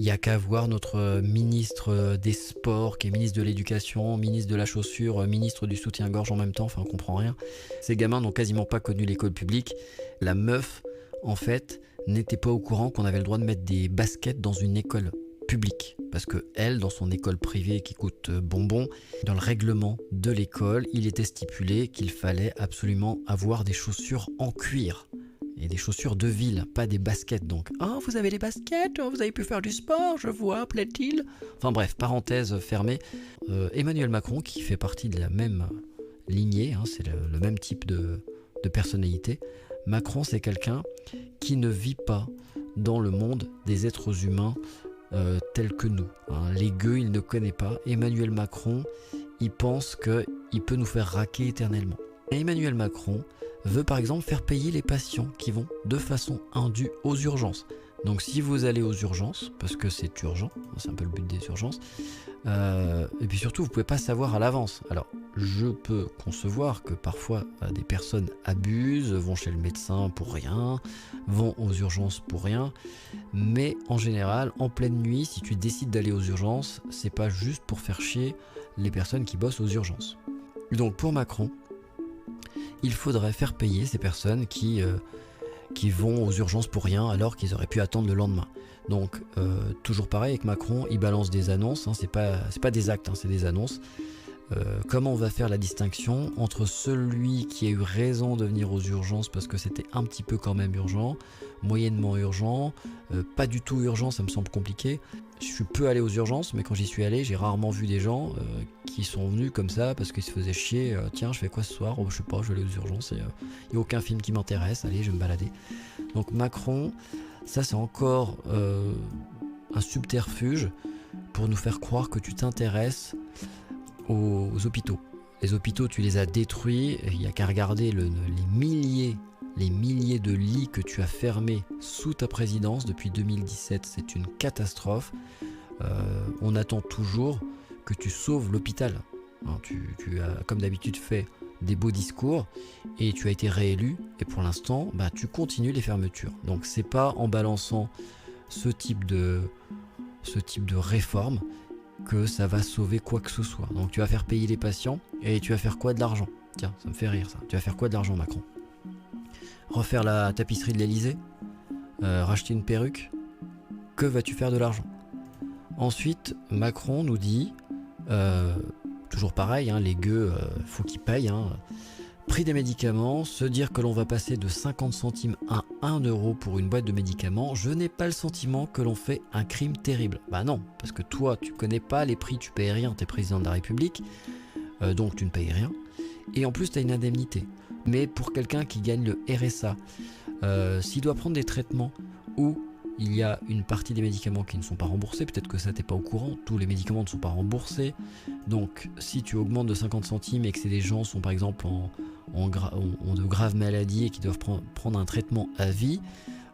Il n'y a qu'à voir notre ministre des Sports, qui est ministre de l'Éducation, ministre de la Chaussure, ministre du Soutien-gorge en même temps, enfin on comprend rien. Ces gamins n'ont quasiment pas connu l'école publique. La meuf, en fait, n'était pas au courant qu'on avait le droit de mettre des baskets dans une école publique. Parce que elle, dans son école privée qui coûte bonbon, dans le règlement de l'école, il était stipulé qu'il fallait absolument avoir des chaussures en cuir. Et des chaussures de ville, pas des baskets donc. Ah, vous avez les baskets, vous avez pu faire du sport, je vois, plaît-il. Enfin bref, parenthèse fermée. Emmanuel Macron, qui fait partie de la même lignée, hein, c'est le même type de personnalité. Macron, c'est quelqu'un qui ne vit pas dans le monde des êtres humains tels que nous. Hein. Les gueux, il ne connaît pas. Emmanuel Macron, il pense qu'il peut nous faire raquer éternellement. Et Emmanuel Macron veut par exemple faire payer les patients qui vont de façon indue aux urgences. Donc si vous allez aux urgences, parce que c'est urgent, c'est un peu le but des urgences, et puis surtout vous ne pouvez pas savoir à l'avance. Alors je peux concevoir que parfois des personnes abusent, vont chez le médecin pour rien, vont aux urgences pour rien, mais en général, en pleine nuit, si tu décides d'aller aux urgences, c'est pas juste pour faire chier les personnes qui bossent aux urgences. Donc pour Macron, il faudrait faire payer ces personnes qui vont aux urgences pour rien alors qu'ils auraient pu attendre le lendemain. Donc toujours pareil avec Macron, il balance des annonces, hein, c'est pas des actes, hein, c'est des annonces. Comment on va faire la distinction entre celui qui a eu raison de venir aux urgences parce que c'était un petit peu quand même urgent, moyennement urgent, pas du tout urgent, ça me semble compliqué. Je suis peu allé aux urgences, mais quand j'y suis allé, j'ai rarement vu des gens qui sont venus comme ça parce qu'ils se faisaient chier. Tiens, je fais quoi ce soir? Je sais pas, je vais aller aux urgences. Il n'y a aucun film qui m'intéresse, allez, je vais me balader. Donc Macron, ça c'est encore un subterfuge pour nous faire croire que tu t'intéresses aux hôpitaux. Les hôpitaux, tu les as détruits, il n'y a qu'à regarder les milliers de lits que tu as fermés sous ta présidence depuis 2017, c'est une catastrophe. On attend toujours que tu sauves l'hôpital. Hein, tu as, comme d'habitude, fait des beaux discours et tu as été réélu, et pour l'instant, tu continues les fermetures. Donc c'est pas en balançant ce type de réforme que ça va sauver quoi que ce soit. Donc tu vas faire payer les patients et tu vas faire quoi de l'argent? Tiens, ça me fait rire ça. Tu vas faire quoi de l'argent, Macron? Refaire la tapisserie de l'Elysée? Racheter une perruque? Que vas-tu faire de l'argent? Ensuite, Macron nous dit, toujours pareil, hein, les gueux, faut qu'ils payent, hein. Prix des médicaments, se dire que l'on va passer de 50 centimes à 1 euro pour une boîte de médicaments, je n'ai pas le sentiment que l'on fait un crime terrible. Bah non, parce que toi, tu connais pas les prix, tu payes rien, t'es président de la République, donc tu ne payes rien. Et en plus, tu as une indemnité. Mais pour quelqu'un qui gagne le RSA, s'il doit prendre des traitements où il y a une partie des médicaments qui ne sont pas remboursés, peut-être que ça t'es pas au courant, tous les médicaments ne sont pas remboursés. Donc si tu augmentes de 50 centimes et que des gens sont par exemple ont de graves maladies et qui doivent prendre un traitement à vie,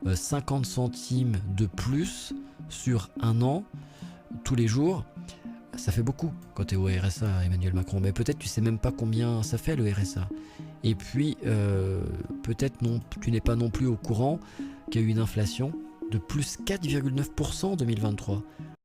50 centimes de plus sur un an, tous les jours, ça fait beaucoup quand tu es au RSA, Emmanuel Macron. Mais peut-être tu sais même pas combien ça fait le RSA. Et puis peut-être tu n'es pas non plus au courant qu'il y a eu une inflation de plus 4,9% en 2023.